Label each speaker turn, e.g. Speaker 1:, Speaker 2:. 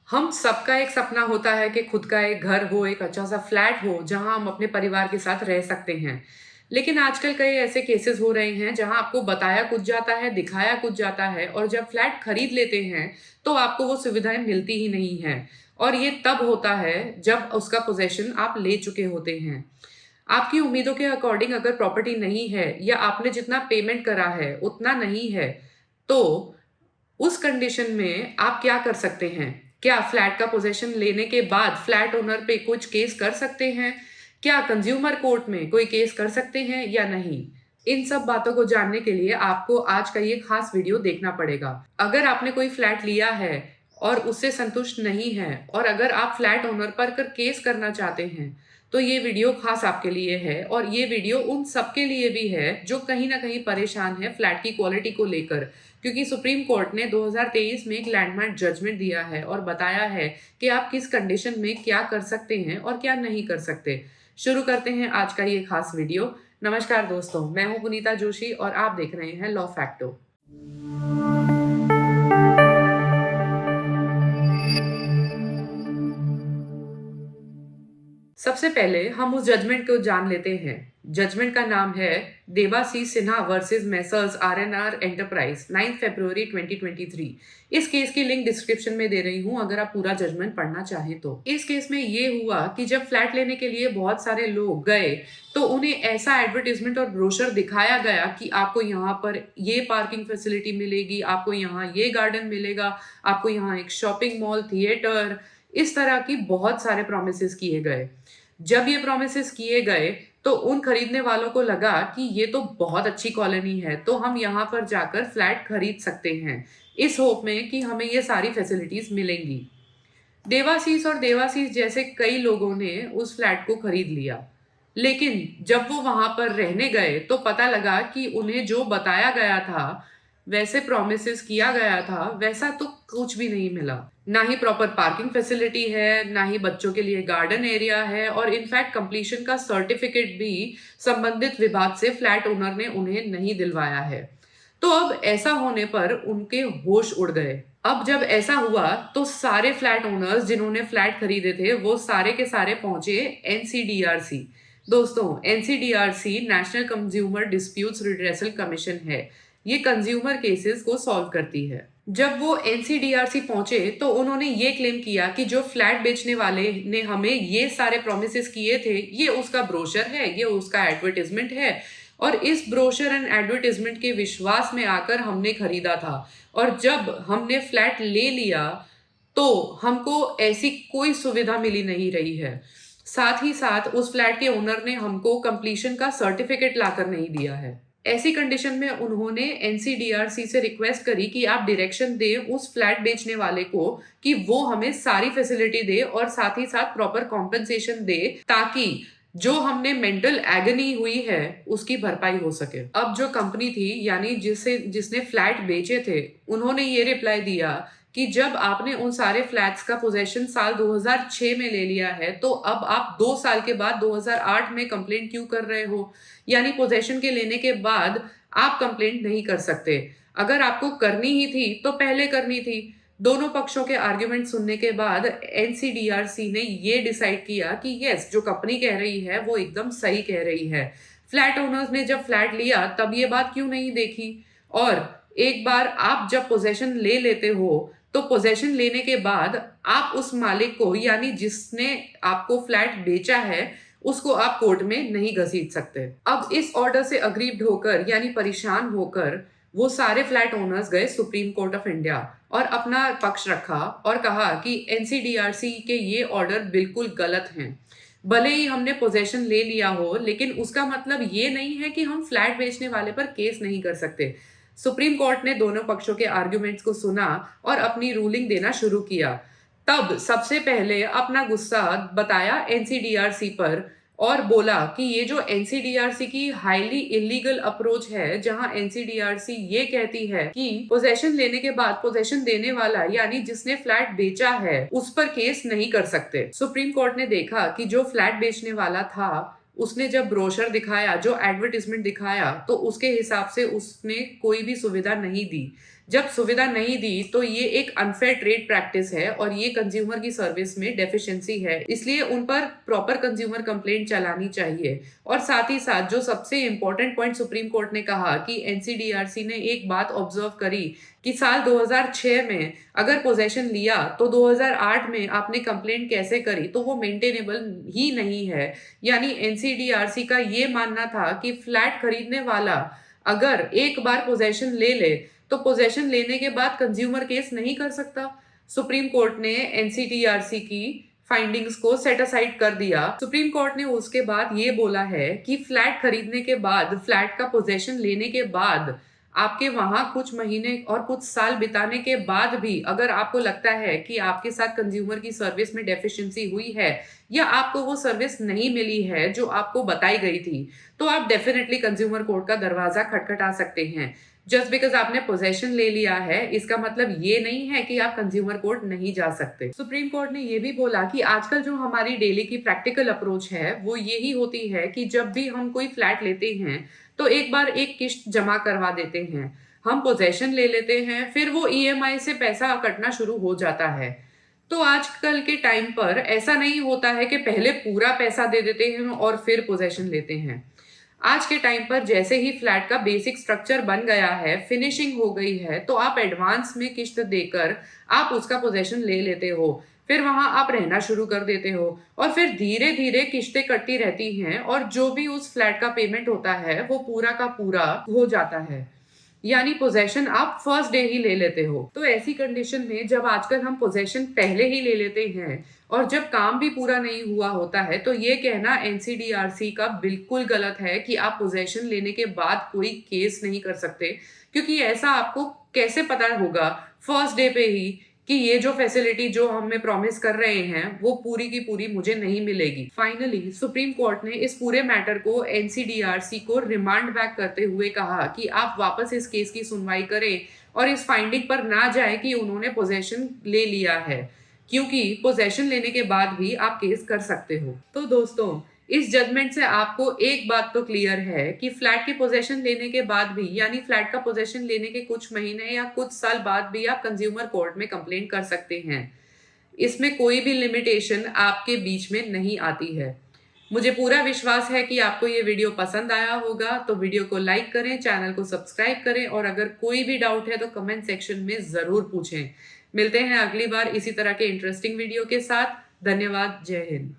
Speaker 1: हम सबका एक सपना होता है कि खुद का एक घर हो, एक अच्छा-सा फ्लैट हो, जहाँ हम अपने परिवार के साथ रह सकते हैं। लेकिन आजकल कई ऐसे केसेज़ हो रहे हैं, जहाँ आपको बताया कुछ जाता है, दिखाया कुछ जाता है और जब फ्लैट खरीद लेते हैं, तो आपको वो सुविधाएँ मिलती ही नहीं हैं। और ये तब होता है, जब उसका पोज़ेशन आप ले चुके होते हैं। आपकी उम्मीदों के अकॉर्डिंग अगर प्रॉपर्टी नहीं है या आपने जितना पेमेंट करा है, उतना नहीं है, तो उस कंडीशन में आप क्या कर सकते हैं? क्या फ्लैट का पोज़ेशन लेने के बाद फ्लैट ओनर पे कुछ केस कर सकते हैं? क्या कंज़्यूमर कोर्ट में कोई केस कर सकते हैं या नहीं? इन सब बातों को जानने के लिए आपको आज का ये खास वीडियो देखना पड़ेगा। अगर आपने कोई फ्लैट लिया है और उससे संतुष्ट नहीं है और अगर आप फ्लैट ओनर पर कर केस करना चाहते हैं, तो ये वीडियो खास आपके लिए है और ये वीडियो उन सबके लिए भी है जो कहीं न कहीं परेशान है फ्लैट की क्वालिटी को लेकर। क्योंकि सुप्रीम कोर्ट ने 2023 में एक लैंडमार्क जजमेंट दिया है और बताया है कि आप किस कंडीशन में क्या कर सकते हैं और क्या नहीं कर सकते। शुरू करते हैं आज का ये खास वीडियो। नमस्कार दोस्तों, मैं हूँ पुनीता जोशी और आप देख रहे हैं लॉ फैक्टो। सबसे पहले हम उस जजमेंट को जान लेते हैं। जजमेंट का नाम है Debashish Sinha versus messrs RNR enterprise 9 फरवरी 2023। इस केस की लिंक डिस्क्रिप्शन में दे रही हूं अगर आप पूरा जजमेंट पढ़ना चाहें तो। इस केस में ये हुआ कि जब फ्लैट लेने के लिए बहुत सारे लोग गए तो उन्हें ऐसा एडवर्टीजमेंट और ब्रोशर दिखाया गया कि आपको यहाँ पर ये पार्किंग फैसिलिटी मिलेगी, आपको यहाँ ये गार्डन मिलेगा, आपको यहाँ एक शॉपिंग मॉल, थिएटर, इस तरह की बहुत सारे प्रोमिसेस किए गए। जब ये प्रोमिसेस किए गए तो उन खरीदने वालों को लगा कि ये तो बहुत अच्छी कॉलोनी है, तो हम यहाँ पर जाकर फ्लैट खरीद सकते हैं, इस होप में कि हमें ये सारी फैसिलिटीज मिलेंगी। देवाशीष और देवाशीष जैसे कई लोगों ने उस फ्लैट को खरीद लिया। लेकिन जब वो वहां पर रहने गए तो पता लगा कि उन्हें जो बताया गया था, वैसे प्रॉमिसेस किया गया था, वैसा तो कुछ भी नहीं मिला। ना ही प्रॉपर पार्किंग फैसिलिटी है, ना ही बच्चों के लिए गार्डन एरिया है और इनफैक्ट कंप्लीशन का सर्टिफिकेट भी संबंधित विभाग से फ्लैट ओनर ने उन्हें नहीं दिलवाया है। तो अब ऐसा होने पर उनके होश उड़ गए। अब जब ऐसा हुआ तो सारे फ्लैट ओनर्स जिन्होंने फ्लैट खरीदे थे वो सारे के सारे पहुंचे एनसीडीआरसी। दोस्तों, NCDRC national consumer disputes redressal commission है। ये कंज्यूमर केसेस को सॉल्व करती है। जब वो एनसीडीआरसी पहुंचे तो उन्होंने ये क्लेम किया कि जो फ्लैट बेचने वाले ने हमें ये सारे प्रोमिस किए थे, ये उसका ब्रोशर है, ये उसका एडवर्टीजमेंट है और इस ब्रोशर एंड एडवर्टीजमेंट के विश्वास में आकर हमने खरीदा था और जब हमने फ्लैट ले लिया तो हमको ऐसी कोई सुविधा मिली नहीं रही है। साथ ही साथ उस फ्लैट के ओनर ने हमको कंप्लीशन का सर्टिफिकेट लाकर नहीं दिया है। ऐसी कंडीशन में उन्होंने एनसीडीआरसी से रिक्वेस्ट करी कि आप डायरेक्शन दें उस फ्लैट बेचने वाले को कि वो हमें सारी फैसिलिटी दे और साथ ही साथ प्रॉपर कॉम्पेंसेशन दे, ताकि जो हमने मेंटल एगनी हुई है उसकी भरपाई हो सके। अब जो कंपनी थी यानी जिसने फ्लैट बेचे थे, उन्होंने ये रिप्लाई दिया कि जब आपने उन सारे फ्लैट्स का पोजेशन साल 2006 में ले लिया है तो अब आप 2 साल के बाद 2008 में कंप्लेंट क्यों कर रहे हो? यानी पोजेशन के लेने के बाद आप कंप्लेंट नहीं कर सकते। अगर आपको करनी ही थी तो पहले करनी थी। दोनों पक्षों के आर्ग्यूमेंट सुनने के बाद एनसीडीआरसी ने ये डिसाइड किया कि यस, जो कंपनी कह रही है वो एकदम सही कह रही है। फ्लैट ओनर्स ने जब फ्लैट लिया तब ये बात क्यों नहीं देखी? और एक बार आप जब पोजेशन ले लेते हो तो पोजेशन लेने के बाद आप उस मालिक को यानी जिसने आपको फ्लैट बेचा है उसको आप कोर्ट में नहीं घसीट सकते। अब इस ऑर्डर से अग्रीव्ड होकर यानी परेशान होकर वो सारे फ्लैट ओनर्स गए सुप्रीम कोर्ट ऑफ इंडिया और अपना पक्ष रखा और कहा कि एनसीडीआरसी के ये ऑर्डर बिल्कुल गलत हैं। भले ही हमने पोजेशन ले लिया हो, लेकिन उसका मतलब ये नहीं है कि हम फ्लैट बेचने वाले पर केस नहीं कर सकते। सुप्रीम कोर्ट ने दोनों पक्षों के आर्ग्यूमेंट्स को सुना और अपनी रूलिंग देना शुरू किया। तब सबसे पहले अपना गुस्सा बताया एनसीडीआरसी पर और बोला कि ये जो एनसीडीआरसी की हाईली इलीगल अप्रोच है, जहां एनसीडीआरसी ये कहती है कि पोजेशन लेने के बाद पोजेशन देने वाला यानी जिसने फ्लैट बेचा है उस पर केस नहीं कर सकते। सुप्रीम कोर्ट ने देखा कि जो फ्लैट बेचने वाला था उसने जब ब्रोशर दिखाया, जो एडवर्टीजमेंट दिखाया, तो उसके हिसाब से उसने कोई भी सुविधा नहीं दी। जब सुविधा नहीं दी तो ये एक अनफेयर ट्रेड प्रैक्टिस है और ये कंज्यूमर की सर्विस में डेफिशिएंसी है, इसलिए उन पर प्रॉपर कंज्यूमर कंप्लेंट चलानी चाहिए। और साथ ही साथ जो सबसे इम्पोर्टेंट पॉइंट सुप्रीम कोर्ट ने कहा कि एनसीडीआरसी ने एक बात ऑब्जर्व करी कि साल 2006 में अगर पोजेशन लिया तो 2008 में आपने कंप्लेंट कैसे करी, तो वो मेंटेनेबल ही नहीं है। यानी एनसीडीआरसी का ये मानना था कि फ्लैट खरीदने वाला अगर एक बार पोजेशन ले ले तो पोजेशन लेने के बाद कंज्यूमर केस नहीं कर सकता। सुप्रीम कोर्ट ने एनसीडीआरसी की फाइंडिंग्स को सेट असाइड कर दिया। सुप्रीम कोर्ट ने उसके बाद ये बोला है कि फ्लैट खरीदने के बाद, फ्लैट का पोजेशन लेने के बाद आपके वहां कुछ महीने और कुछ साल बिताने के बाद भी अगर आपको लगता है कि आपके साथ कंज्यूमर की सर्विस में डेफिशिएंसी हुई है या आपको वो सर्विस नहीं मिली है जो आपको बताई गई थी, तो आप डेफिनेटली कंज्यूमर कोर्ट का दरवाजा खटखटा सकते हैं। जस्ट बिकॉज आपने पोजेशन ले लिया है इसका मतलब ये नहीं है कि आप कंज्यूमर कोर्ट नहीं जा सकते। सुप्रीम कोर्ट ने ये भी बोला कि आजकल जो हमारी डेली की प्रैक्टिकल अप्रोच है वो यही होती है कि जब भी हम कोई फ्लैट लेते हैं तो एक बार एक किस्त जमा करवा देते हैं, हम पोजेशन ले लेते हैं, फिर वो ईएमआई से पैसा कटना शुरू हो जाता है। तो आजकल के टाइम पर ऐसा नहीं होता है कि पहले पूरा पैसा दे देते हैं और फिर पोजेशन लेते हैं। आज के टाइम पर जैसे ही फ्लैट का बेसिक स्ट्रक्चर बन गया है, फिनिशिंग हो गई है, तो आप एडवांस में किस्त देकर आप उसका पोजेशन ले लेते हो, फिर वहां आप रहना शुरू कर देते हो और फिर धीरे धीरे किस्तें कटती रहती हैं और जो भी उस फ्लैट का पेमेंट होता है वो पूरा का पूरा हो जाता है। यानी पोजेशन आप फर्स्ट डे ही ले लेते हो। तो ऐसी कंडीशन में जब आजकल हम पोजेशन पहले ही ले लेते हैं और जब काम भी पूरा नहीं हुआ होता है, तो ये कहना एनसीडीआरसी का बिल्कुल गलत है कि आप पोजेशन लेने के बाद कोई केस नहीं कर सकते, क्योंकि ऐसा आपको कैसे पता होगा फर्स्ट डे पे ही कि ये जो फैसिलिटी जो हमें प्रॉमिस कर रहे हैं वो पूरी की पूरी मुझे नहीं मिलेगी। फाइनली सुप्रीम कोर्ट ने इस पूरे मैटर को एनसीडीआरसी को रिमांड बैक करते हुए कहा कि आप वापस इस केस की सुनवाई करें और इस फाइंडिंग पर ना जाए कि उन्होंने पोजेशन ले लिया है, क्योंकि पोजेशन लेने के बाद भी आप केस कर सकते हो। तो दोस्तों, इस जजमेंट से आपको एक बात तो क्लियर है कि फ्लैट की पोजेशन लेने के बाद भी, यानी फ्लैट का पोजेशन लेने के कुछ महीने या कुछ साल बाद भी आप कंज्यूमर कोर्ट में कंप्लेंट कर सकते हैं। इसमें कोई भी लिमिटेशन आपके बीच में नहीं आती है। मुझे पूरा विश्वास है कि आपको ये वीडियो पसंद आया होगा, तो वीडियो को लाइक करें, चैनल को सब्सक्राइब करें और अगर कोई भी डाउट है तो कमेंट सेक्शन में जरूर पूछें। मिलते हैं अगली बार इसी तरह के इंटरेस्टिंग वीडियो के साथ। धन्यवाद। जय हिंद।